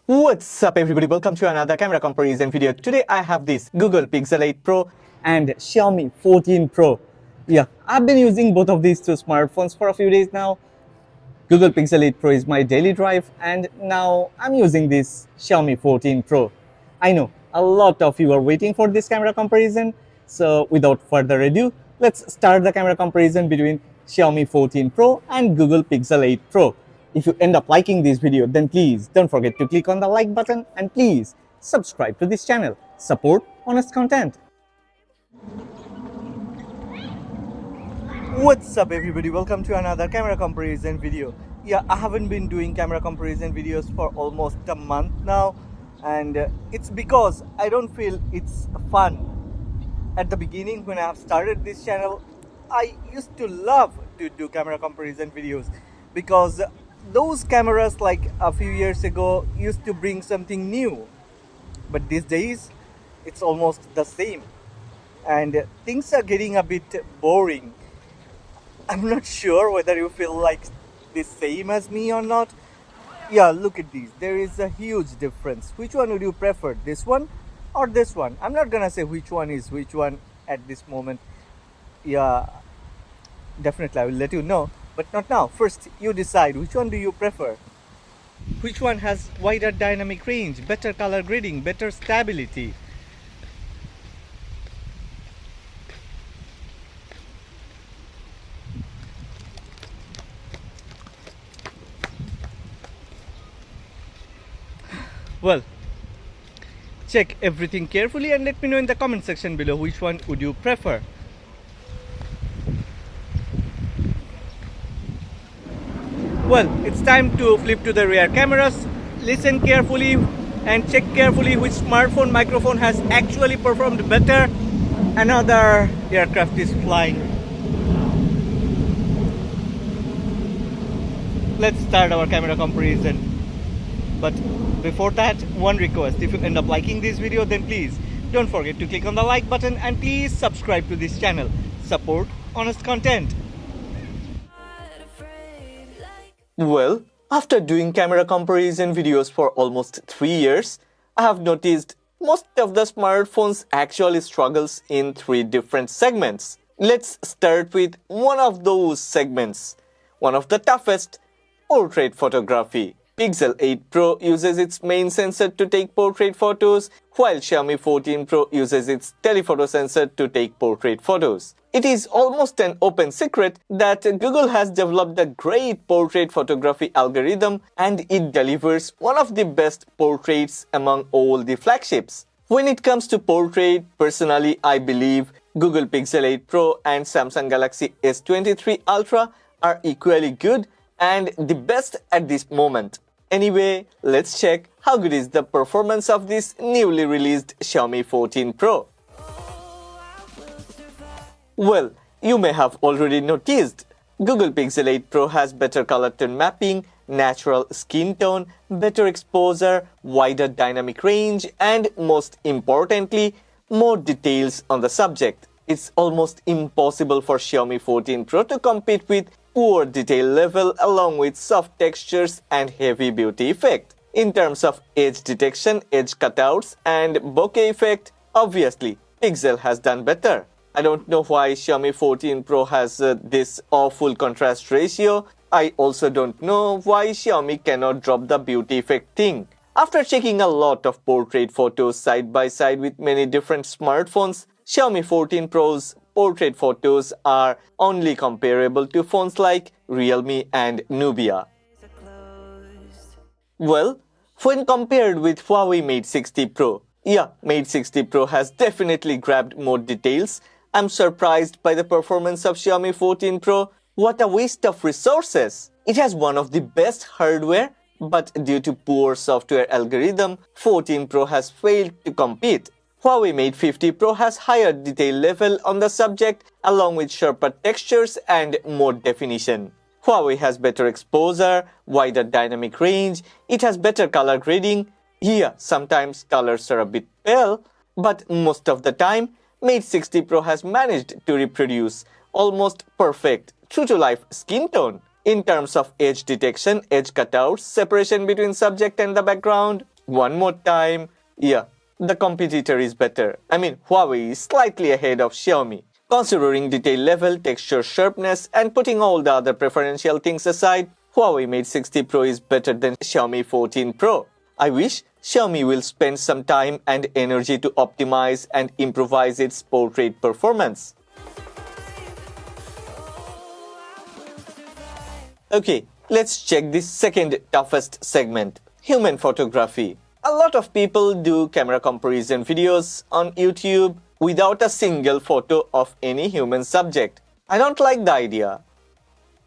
What's up everybody, welcome to another camera comparison video. Today I have this Google Pixel 8 Pro and Xiaomi 14 Pro. Yeah, I've been using both of these two smartphones for a few days now. Google Pixel 8 Pro is my daily drive and now I'm using this Xiaomi 14 Pro. I know a lot of you are waiting for this camera comparison, so without further ado, let's start the camera comparison between Xiaomi 14 Pro and Google Pixel 8 Pro. If you end up liking this video, then please don't forget to click on the like button and please subscribe to this channel. Support honest content. What's up everybody, welcome to another camera comparison video. Yeah, I haven't been doing camera comparison videos for almost a month now, and it's because I don't feel it's fun. At the beginning when I have started this channel, I used to love to do camera comparison videos because those cameras like a few years ago used to bring something new, but these days it's almost the same and things are getting a bit boring. I'm not sure whether you feel like the same as me or not. Yeah, look at these, there is a huge difference. Which one would you prefer, this one or this one? I'm not gonna say which one is which one at this moment. Yeah, definitely I will let you know, but not now. First you decide which one do you prefer. Which one has wider dynamic range, better color grading, better stability? Well, check everything carefully and let me know in the comment section below which one would you prefer. Well, it's time to flip to the rear cameras. Listen carefully and check carefully which smartphone microphone has actually performed better. Another aircraft is flying. Let's start our camera comparison. But before that, one request: if you end up liking this video, then please don't forget to click on the like button and please subscribe to this channel. Support honest content. Well, after doing camera comparison videos for almost 3 years, I have noticed most of the smartphones actually struggles in 3 different segments. Let's start with one of those segments, one of the toughest: portrait photography. Pixel 8 Pro uses its main sensor to take portrait photos, while Xiaomi 14 Pro uses its telephoto sensor to take portrait photos. It is almost an open secret that Google has developed a great portrait photography algorithm and it delivers one of the best portraits among all the flagships. When it comes to portrait, personally I believe Google Pixel 8 Pro and Samsung Galaxy S23 Ultra are equally good and the best at this moment. Anyway, let's check how good is the performance of this newly released Xiaomi 14 Pro. Well, you may have already noticed, Google Pixel 8 Pro has better color tone mapping, natural skin tone, better exposure, wider dynamic range, and most importantly, more details on the subject. It's almost impossible for Xiaomi 14 Pro to compete with poor detail level along with soft textures and heavy beauty effect. In terms of edge detection, edge cutouts, and bokeh effect, obviously Pixel has done better. I don't know why Xiaomi 14 Pro has this awful contrast ratio. I also don't know why Xiaomi cannot drop the beauty effect thing. After checking a lot of portrait photos side by side with many different smartphones, Xiaomi 14 Pro's portrait photos are only comparable to phones like Realme and Nubia. Well, when compared with Huawei Mate 60 Pro, yeah, Mate 60 Pro has definitely grabbed more details. I'm surprised by the performance of Xiaomi 14 Pro. What a waste of resources! It has one of the best hardware, but due to poor software algorithm, 14 Pro has failed to compete. Huawei Mate 50 Pro has higher detail level on the subject along with sharper textures and more definition. Huawei has better exposure, wider dynamic range, it has better color grading. Here, sometimes colors are a bit pale, but most of the time, Mate 60 Pro has managed to reproduce almost perfect true-to-life skin tone. In terms of edge detection, edge cutouts, separation between subject and the background, one more time, yeah, the competitor is better. I mean, Huawei is slightly ahead of Xiaomi. Considering detail level, texture sharpness, and putting all the other preferential things aside, Huawei Mate 60 Pro is better than Xiaomi 14 Pro. I wish Xiaomi will spend some time and energy to optimize and improvise its portrait performance. Okay, let's check this second toughest segment, human photography. A lot of people do camera comparison videos on YouTube without a single photo of any human subject. I don't like the idea.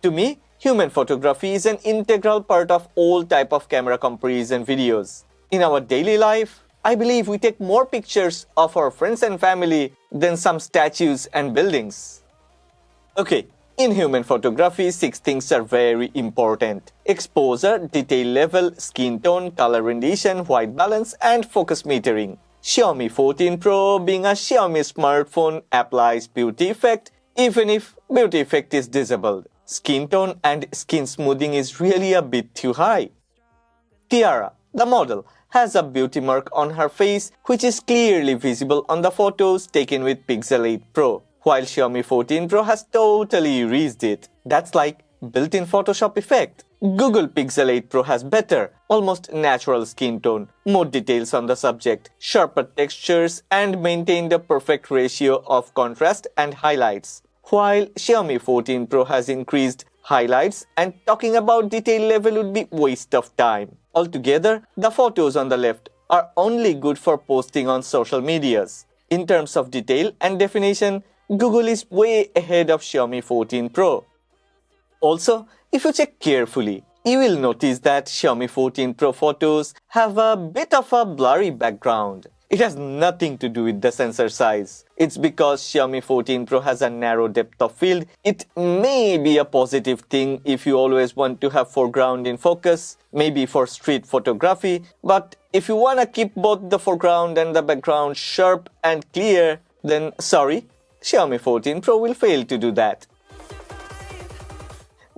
To me, human photography is an integral part of all type of camera comparison videos. In our daily life, I believe we take more pictures of our friends and family than some statues and buildings. Okay, in human photography, 6 things are very important: exposure, detail level, skin tone, color rendition, white balance, and focus metering. Xiaomi 14 Pro, being a Xiaomi smartphone, applies beauty effect even if beauty effect is disabled. Skin tone and skin smoothing is really a bit too high. Tiara, the model, has a beauty mark on her face which is clearly visible on the photos taken with Pixel 8 Pro, while Xiaomi 14 Pro has totally erased it. That's like built-in Photoshop effect. Google Pixel 8 Pro has better, almost natural skin tone, more details on the subject, sharper textures, and maintained a perfect ratio of contrast and highlights, while Xiaomi 14 Pro has increased highlights, and talking about detail level would be waste of time. Altogether, the photos on the left are only good for posting on social medias. In terms of detail and definition, Google is way ahead of Xiaomi 14 Pro. Also, if you check carefully, you will notice that Xiaomi 14 Pro photos have a bit of a blurry background. It has nothing to do with the sensor size. It's because Xiaomi 14 Pro has a narrow depth of field. It may be a positive thing if you always want to have foreground in focus, maybe for street photography, but if you want to keep both the foreground and the background sharp and clear, then sorry, Xiaomi 14 Pro will fail to do that.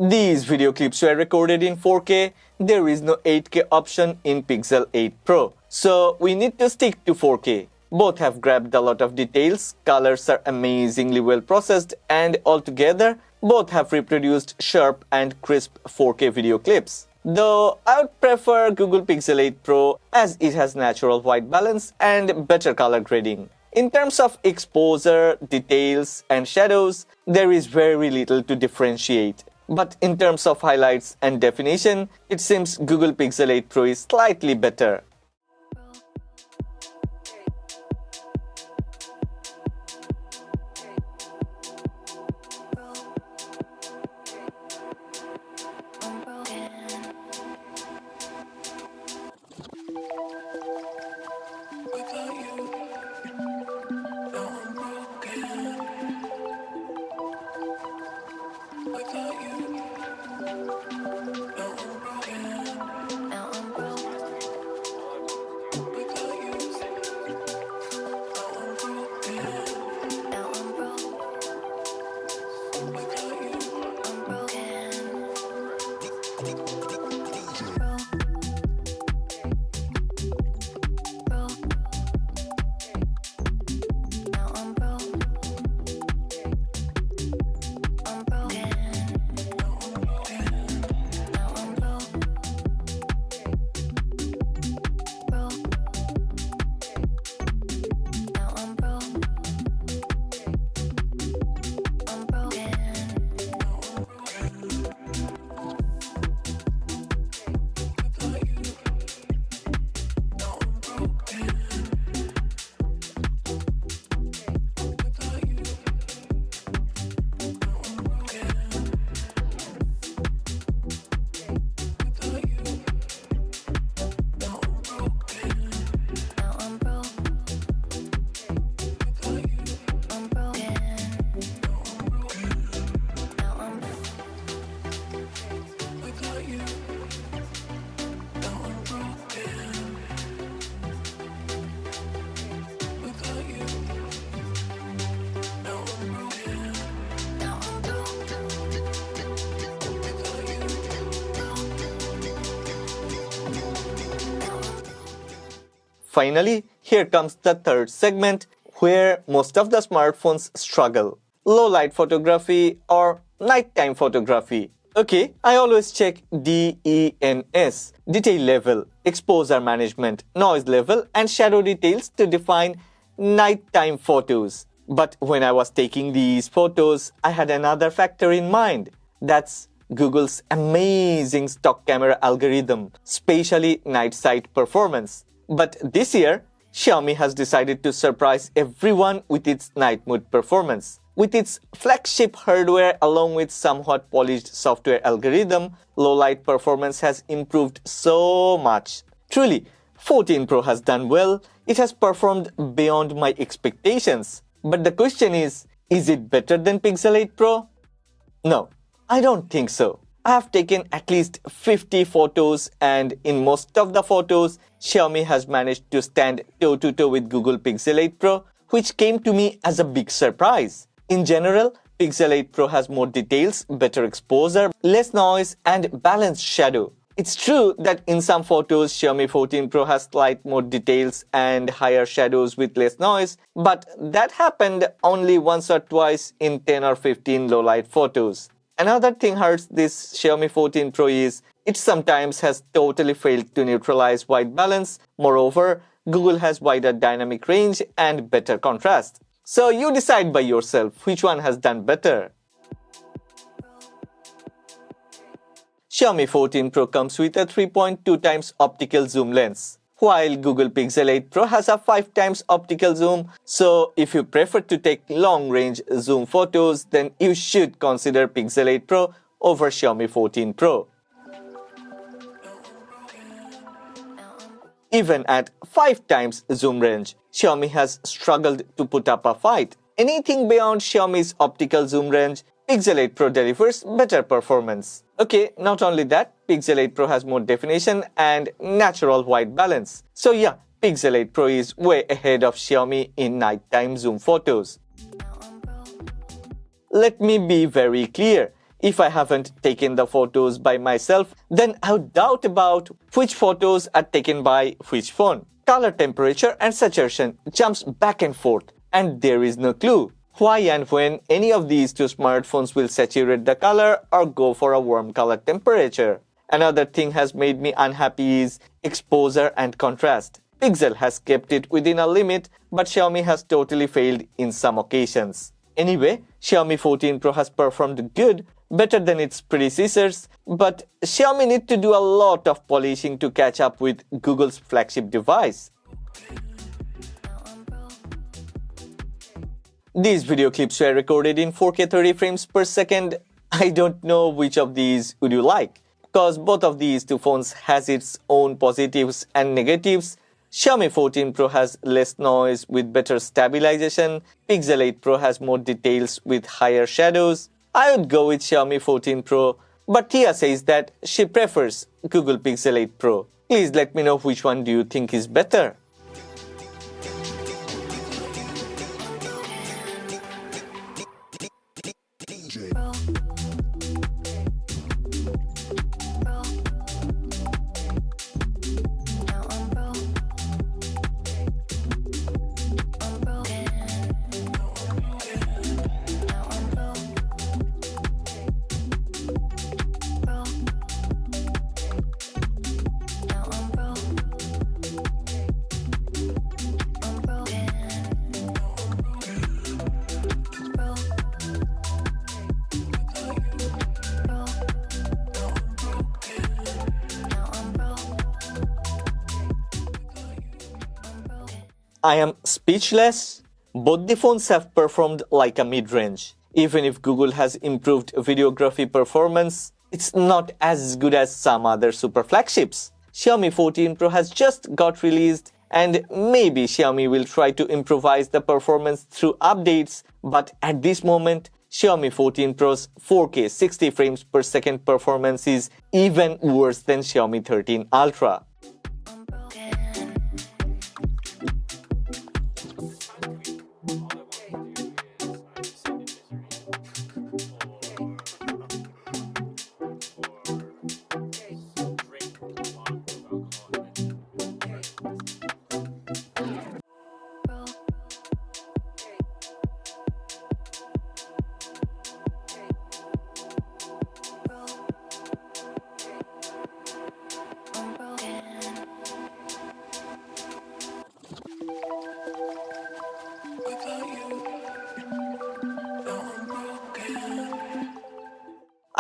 These video clips were recorded in 4K. There is no 8K option in Pixel 8 Pro, so we need to stick to 4K. Both have grabbed a lot of details, colors are amazingly well processed, and altogether, both have reproduced sharp and crisp 4K video clips. Though I would prefer Google Pixel 8 Pro as it has natural white balance and better color grading. In terms of exposure, details, and shadows, there is very little to differentiate. But in terms of highlights and definition, it seems Google Pixel 8 Pro is slightly better. finally, here comes the third segment where most of the smartphones struggle. Low light photography or nighttime photography. Okay, I always check DENS, detail level, exposure management, noise level and shadow details to define nighttime photos. But when I was taking these photos, I had another factor in mind. That's Google's amazing stock camera algorithm, especially night sight performance. But this year, Xiaomi has decided to surprise everyone with its night mode performance. With its flagship hardware along with somewhat polished software algorithm, low light performance has improved so much. Truly, 14 Pro has done well. It has performed beyond my expectations. But the question is it better than Pixel 8 Pro? No, I don't think so. I have taken at least 50 photos and in most of the photos, Xiaomi has managed to stand toe-to-toe with Google Pixel 8 Pro, which came to me as a big surprise. In general, Pixel 8 Pro has more details, better exposure, less noise and balanced shadow. It's true that in some photos, Xiaomi 14 Pro has slight more details and higher shadows with less noise, but that happened only once or twice in 10 or 15 low light photos. Another thing hurts this Xiaomi 14 Pro is it sometimes has totally failed to neutralize white balance. Moreover, Google has wider dynamic range and better contrast. So you decide by yourself which one has done better. Xiaomi 14 Pro comes with a 3.2 times optical zoom lens, while Google Pixel 8 Pro has a 5 times optical zoom. So if you prefer to take long-range zoom photos, then you should consider Pixel 8 Pro over Xiaomi 14 Pro. Even at 5 times zoom range, Xiaomi has struggled to put up a fight. Anything beyond Xiaomi's optical zoom range, Pixel 8 Pro delivers better performance. Okay, not only that, Pixel 8 Pro has more definition and natural white balance. So yeah, Pixel 8 Pro is way ahead of Xiaomi in nighttime zoom photos. Let me be very clear. If I haven't taken the photos by myself, then I would doubt about which photos are taken by which phone. Color temperature and saturation jumps back and forth, and there is no clue why and when any of these two smartphones will saturate the color or go for a warm color temperature. Another thing has made me unhappy is exposure and contrast. Pixel has kept it within a limit, but Xiaomi has totally failed in some occasions. Anyway, Xiaomi 14 Pro has performed good, better than its predecessors, but Xiaomi need to do a lot of polishing to catch up with Google's flagship device. These video clips were recorded in 4K 30 frames per second. I don't know which of these would you like, because both of these two phones has its own positives and negatives. Xiaomi 14 Pro has less noise with better stabilization. Pixel 8 Pro has more details with higher shadows. I would go with Xiaomi 14 Pro, but Tia says that she prefers Google Pixel 8 Pro. Please let me know which one do you think is better. I am speechless. Both the phones have performed like a mid-range. Even if Google has improved videography performance, it's not as good as some other super flagships. Xiaomi 14 Pro has just got released, and maybe Xiaomi will try to improvise the performance through updates, but at this moment, Xiaomi 14 Pro's 4K 60 frames per second performance is even worse than Xiaomi 13 Ultra.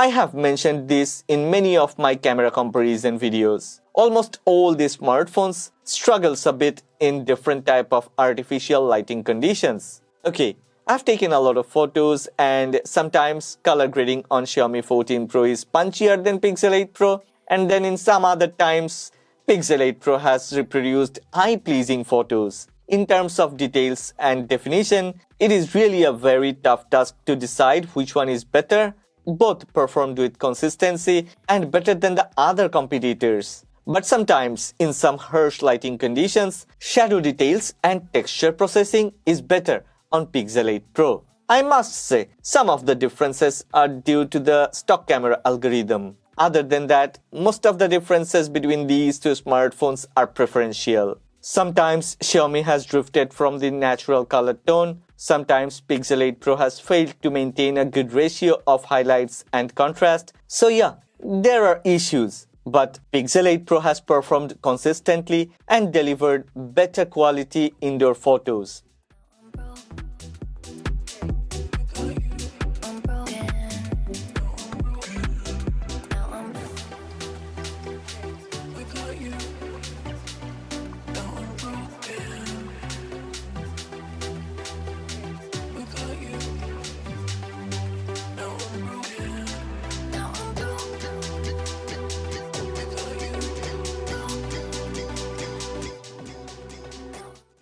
I have mentioned this in many of my camera comparison videos. Almost all these smartphones struggles a bit in different type of artificial lighting conditions. Okay, I've taken a lot of photos and sometimes color grading on Xiaomi 14 Pro is punchier than Pixel 8 Pro, and then in some other times Pixel 8 Pro has reproduced eye-pleasing photos. In terms of details and definition, it is really a very tough task to decide which one is better. Both performed with consistency and better than the other competitors. But sometimes, in some harsh lighting conditions, shadow details and texture processing is better on Pixel 8 Pro. I must say, some of the differences are due to the stock camera algorithm. Other than that, most of the differences between these two smartphones are preferential. Sometimes Xiaomi has drifted from the natural color tone. Sometimes Pixel 8 Pro has failed to maintain a good ratio of highlights and contrast. So yeah, there are issues. But Pixel 8 Pro has performed consistently and delivered better quality indoor photos.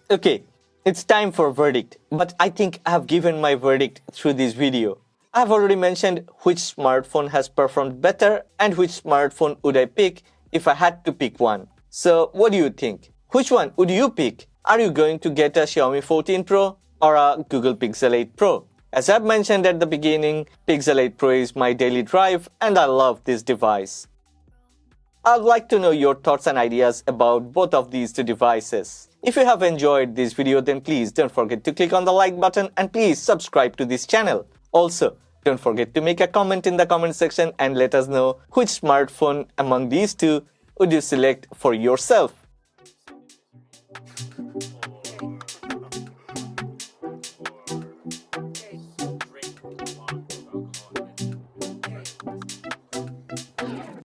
Okay, it's time for verdict, but I think I have given my verdict through this video. I have already mentioned which smartphone has performed better and which smartphone would I pick if I had to pick one. So what do you think? Which one would you pick? Are you going to get a Xiaomi 14 Pro or a Google Pixel 8 Pro? As I've mentioned at the beginning, Pixel 8 Pro is my daily drive and I love this device. I'd like to know your thoughts and ideas about both of these two devices. If you have enjoyed this video, then please don't forget to click on the like button and please subscribe to this channel. Also, don't forget to make a comment in the comment section and let us know which smartphone among these two would you select for yourself.